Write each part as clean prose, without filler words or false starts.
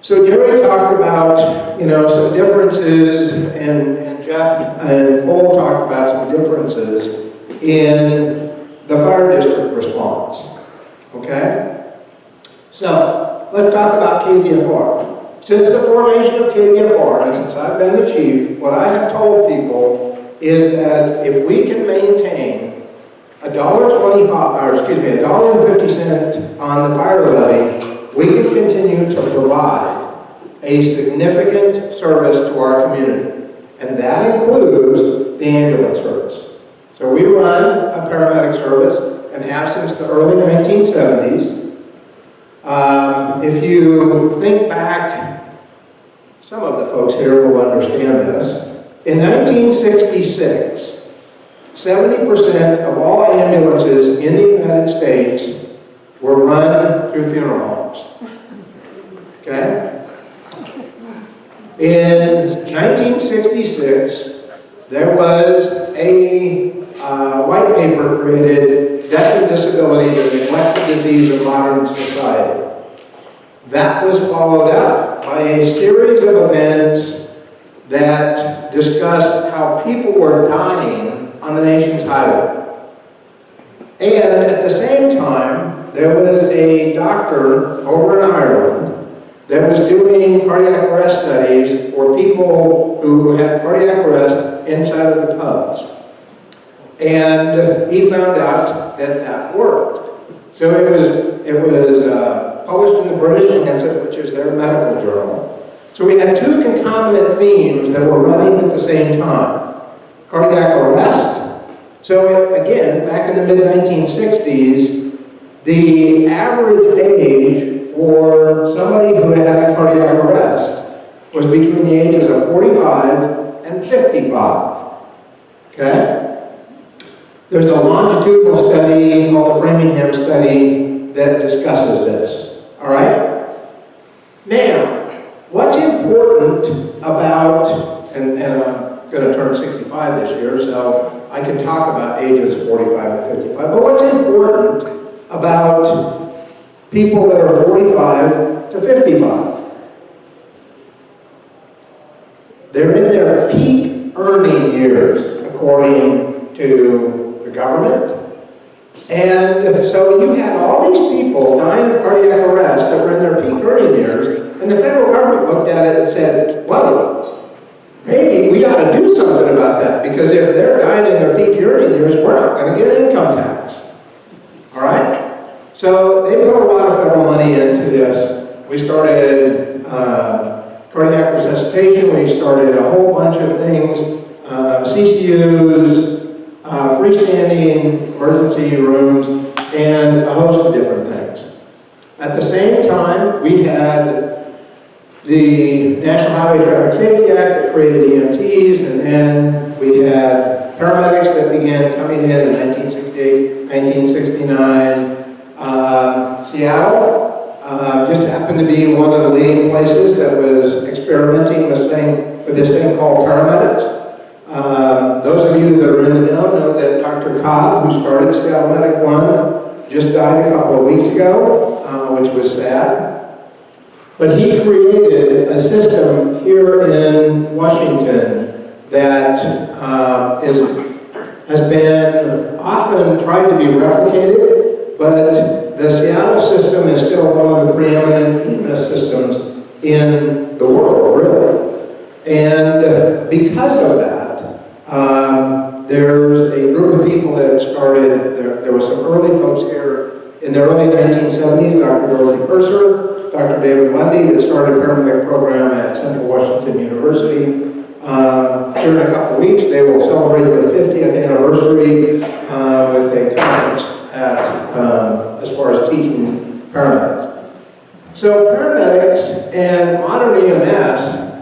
So Jerry talked about, some differences, and Geoff and Cole talked about some differences in the fire district response, okay? So, let's talk about KVFR. Since the formation of KVFR, and since I've been the chief, what I have told people is that if we can maintain $1.50 on the fire levy, we can continue to provide a significant service to our community. And that includes the ambulance service. So we run a paramedic service and have since the early 1970s. If you think back, some of the folks here will understand this. In 1966, 70% of all ambulances in the United States were run through funeral homes. Okay? In 1966, there was a white paper created, Death and Disability, the Neglected Disease of Modern Society. That was followed up by a series of events that discussed how people were dying on the nation's highway. And at the same time, there was a doctor over in Ireland that was doing cardiac arrest studies for people who had cardiac arrest inside of the tubs. And he found out that that worked. So it was published in the British Lancet, which is their medical journal. So we had two concomitant themes that were running at the same time. Cardiac arrest. So again, back in the mid-1960s, the average age for somebody who had a cardiac arrest was between the ages of 45 and 55. Okay? There's a longitudinal study called the Framingham study that discusses this. All right? Now, what's important about, and I'm going to turn 65 this year, so I can talk about ages 45 to 55, but what's important about people that are 45 to 55? They're in their peak earning years, according to the government. And so you had all these people dying of cardiac arrest that were in their peak earning years, and the federal government looked at it and said, well, maybe we ought to do something about that, because if they're dying in their peak earning years, we're not going to get income tax. All right? So they put a lot of federal money into this. We started cardiac resuscitation. We started a whole bunch of things, CCUs, freestanding emergency rooms, and a host of different things. At the same time, we had the National Highway Traffic Safety Act that created EMTs, and then we had paramedics that began coming in 1968, 1969. Seattle just happened to be one of the leading places that was experimenting with this thing called paramedics. Those of you that are in the know that Dr. Cobb, who started Seattle Medic 1, just died a couple of weeks ago, which was sad. But he created a system here in Washington that has been often tried to be replicated, but the Seattle system is still one of the preeminent EMS systems in the world, really. And because of that, there's a group of people that started, there were some early folks here in the early 1970s, Dr. Dorothy Purser, Dr. David Lundy, that started a paramedic program at Central Washington University. Here in a couple of weeks, they will celebrate their 50th anniversary with a conference as far as teaching paramedics. So paramedics and modern EMS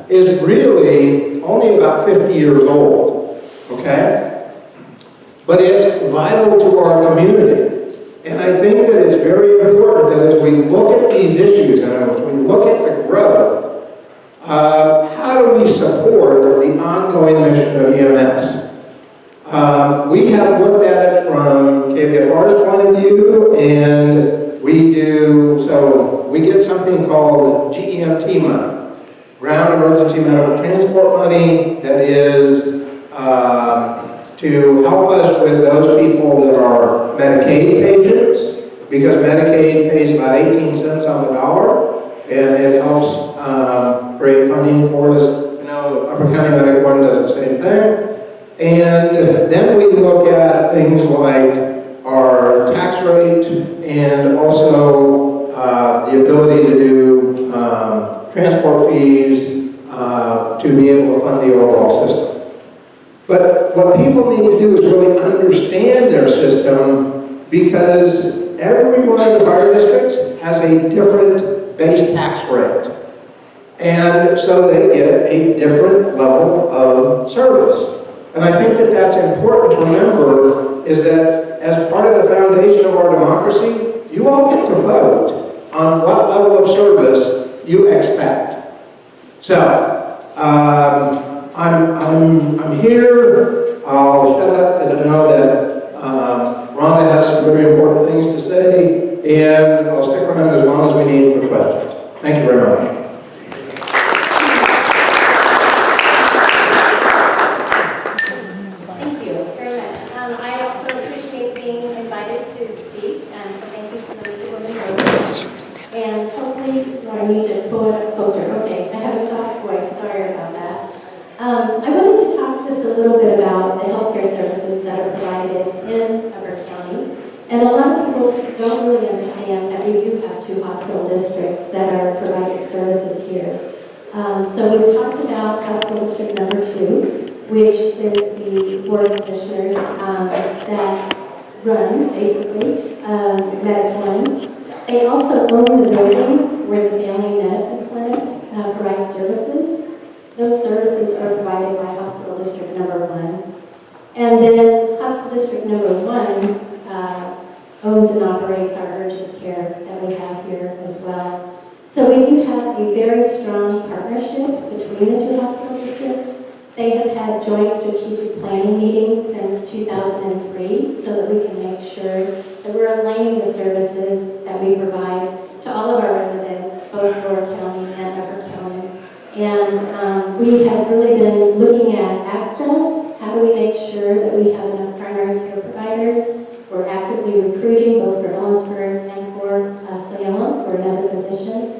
is really only about 50 years old, okay? But it's vital to our community. And I think that it's very important that as we look at these issues and as we look at the growth, how do we support the ongoing mission of EMS? We have looked at it from KVFR's point of view, and we get something called called GEMT money, Ground Emergency Medical Transport money, that is to help us with those people that are Medicaid patients, because Medicaid pays about 18 cents on the dollar, and it helps create funding for us. You know, Upper County Medical One does the same thing. And then we look at things like our tax rate and also the ability to do transport fees to be able to fund the overall system. But what people need to do is really understand their system, because every one of the fire districts has a different base tax rate. And so they get a different level of service. And I think that that's important to remember, is that as part of the foundation of our democracy, you all get to vote on what level of service you expect. So, I'm here. I'll shut up because I know that Rhonda has some very important things to say, and I'll stick around as long as we need for questions. Thank you very much. Thank you very much. I also appreciate being invited to speak, and so thank you for those people in the room. And hopefully, I need to pull it up closer. Okay, I have a soft voice. Sorry about that. I wanted to talk just a little bit about the healthcare services that are provided in Upper County. And a lot of people don't really understand that we do have 2 hospital districts that are providing services here. So we've talked about hospital district number 2, which is the board of commissioners that run, basically, Medical One. They also own the building where the family medicine clinic provides services. Those services are provided by hospital district number 1. And then hospital district number 1 owns and operates our urgent care that we have here as well. So we do have a very strong partnership between the 2 hospital districts. They have had joint strategic planning meetings since 2003 so that we can make sure that we're aligning the services that we provide to all of our residents, both Lower County and Upper County. And we have really been looking at access. How do we make sure that we have enough primary care providers? We're actively recruiting both for Ellensburg and for Cle Elum for another position.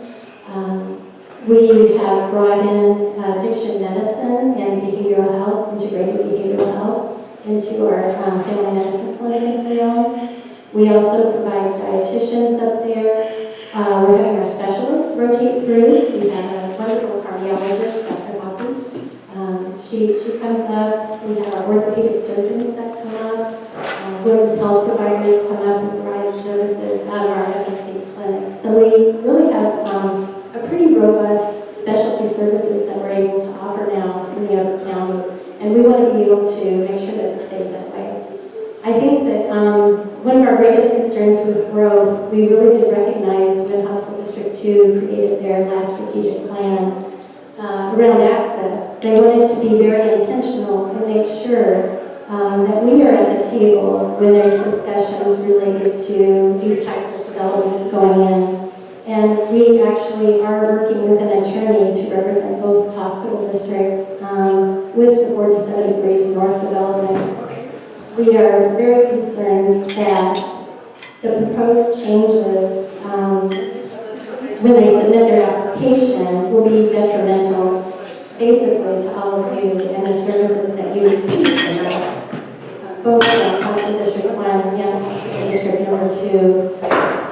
We have brought in addiction medicine and behavioral health, integrated behavioral health, into our family medicine clinic in Cle Elum. We also provide dietitians up there. We're having our specialists rotate through. We have a wonderful cardiologist, Dr. Hoppy. She comes up. We have our orthopedic surgeons that come up. Women's health providers come up and provide services out of our FNC clinic. So we really have a pretty robust specialty services that we're able to offer now in the Upper County. And we want to be able to make sure that it stays that way. I think that one of our greatest concerns with growth, we really did recognize when Hospital District 2 created their last strategic plan around access. They wanted to be very intentional and make sure that we are at the table when there's discussions related to these types of developments going in. And we actually are working with an attorney to represent both hospital districts with the 47 Degrees North development. We are very concerned that the proposed changes, when they submit their application, will be detrimental basically to all of you and the services that you receive from us, both from Hospital District 1 and Hospital District number 2.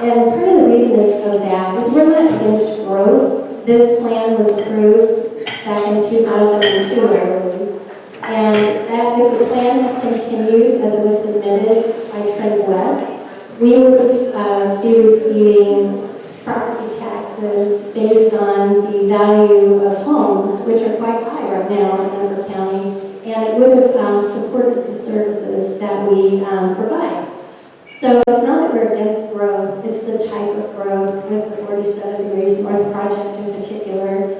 And part of the reason of that is we're not against growth. This plan was approved back in 2002, I believe. And that if the plan had continued as it was submitted by Trend West, we would be receiving property taxes based on the value of homes, which are quite high right now in Upper County, and it would have supported the services that we provide. So it's not that we're against growth, it's the type of growth with the 47 Degrees North project in particular.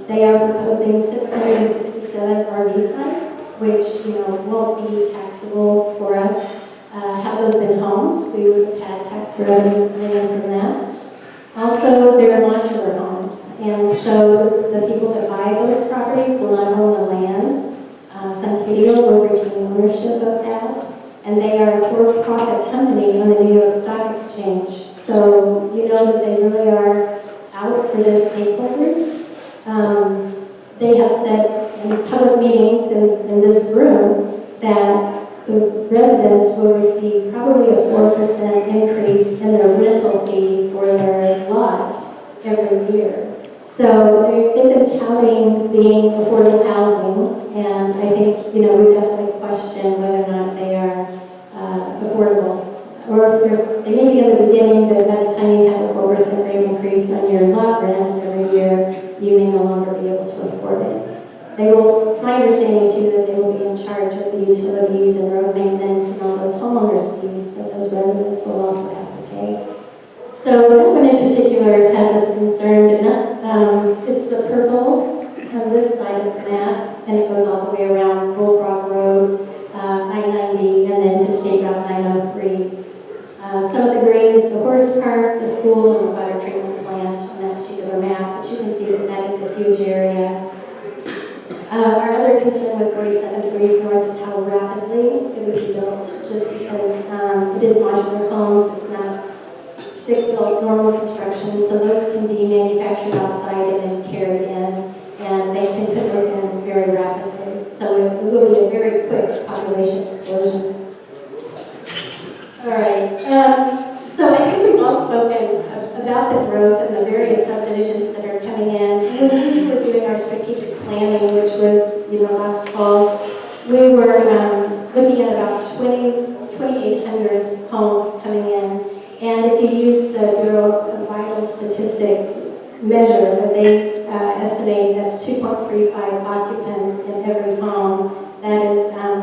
They are proposing 667 RV sites, which won't be taxable for us. Had those been homes, we would have had tax revenue coming in from that. Also, they're modular with their stakeholders. They have said in public meetings in this room that the residents will receive probably a 4% increase in their rental fee for their lot every year. So they've been touting being affordable housing, and I think, we definitely question whether or not they are affordable. Or if they may be in the beginning, but by the time you have a 4% rate increase on your lot rent every year, you may no longer be able to afford it. It's my understanding too that they will be in charge of the utilities and road maintenance and all those homeowners fees that those residents will also have to pay. So that one in particular has us concerned enough. It's the purple on this side of the map, and it goes all the way around Bullfrog Road, I-90, and then to State Route 903. Some of the green is the horse park, the school, and the water treatment plant on that particular map, but you can see that that is a huge area. Our other concern with 47 degrees north is how rapidly it would be built, just because it is modular homes, it's not stick-built normal construction, so those can be manufactured outside and then carried in, and they can put those in very rapidly. So it will be a very quick population explosion. All right, so I think we've all spoken about the growth and the various subdivisions that are coming in. When we were doing our strategic planning, which was, last fall, we were looking at about 2,800 homes coming in. And if you use the Bureau of Vital Statistics measure, that they estimate that's 2.35 occupants in every home, that is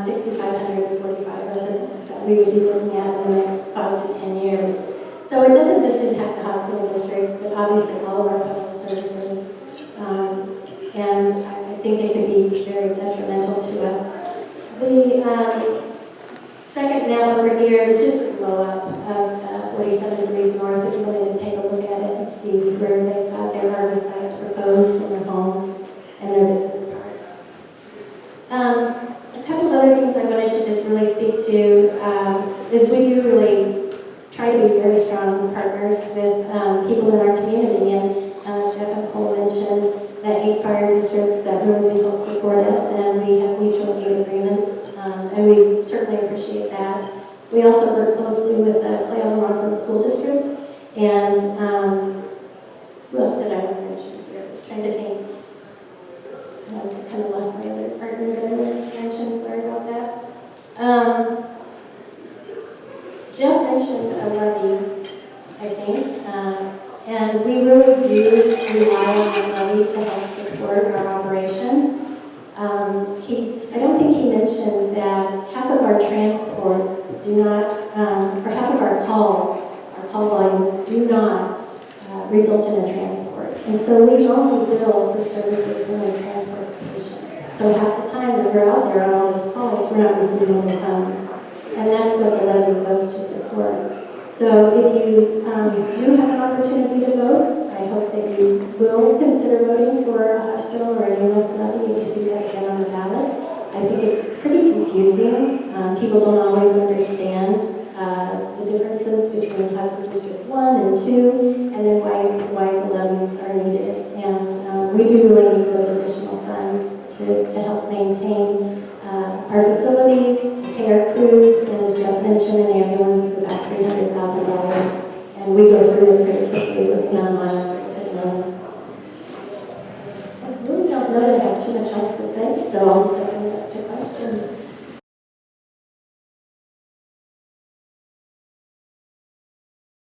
6,545 residents that we would be looking at in the next 5 to 10 years. So it doesn't just impact the hospital district, but obviously all of our public services. And I think they could be very detrimental to us. The second map over here is just a blow-up of 47 degrees north if you wanted to take a look at it and see where they've got their harvest sites proposed in their homes and their business park. A couple of other things I wanted to just really speak to is we do really try to be very strong partners with people in our community, and Geoff and Cole mentioned that 8 fire districts that really do help support us, and we have mutual aid agreements, and we certainly appreciate that. We also work closely with the Cle Elum School District, and who else did I want to mention here? I was trying to think. I kind of lost my other partner that I wanted to mention, sorry about that. Geoff mentioned a levy, I think, and we really do rely on the levy to help support our operations. I don't think he mentioned that half of our transports do not, or half of our calls, our call volume, do not result in a transport. And so we only bill for services when we transport the patient. So half the time that we're out there on all these calls, we're not receiving any funds. And that's what the levy goes to support. So if you do have an opportunity to vote, I hope that you will consider voting for a hospital or an ambulance levy. You can see that again on the ballot. I think it's pretty confusing. People don't always understand the differences between Hospital District 1 and 2, and then why the levies are needed. And we do really need those additional funds to help maintain our facilities, to pay our crews, and as Geoff mentioned, an ambulance is about $300,000, and we go through it pretty quickly with the amount of miles that we're putting on. I really don't know that I have too much else to say, so I'll stop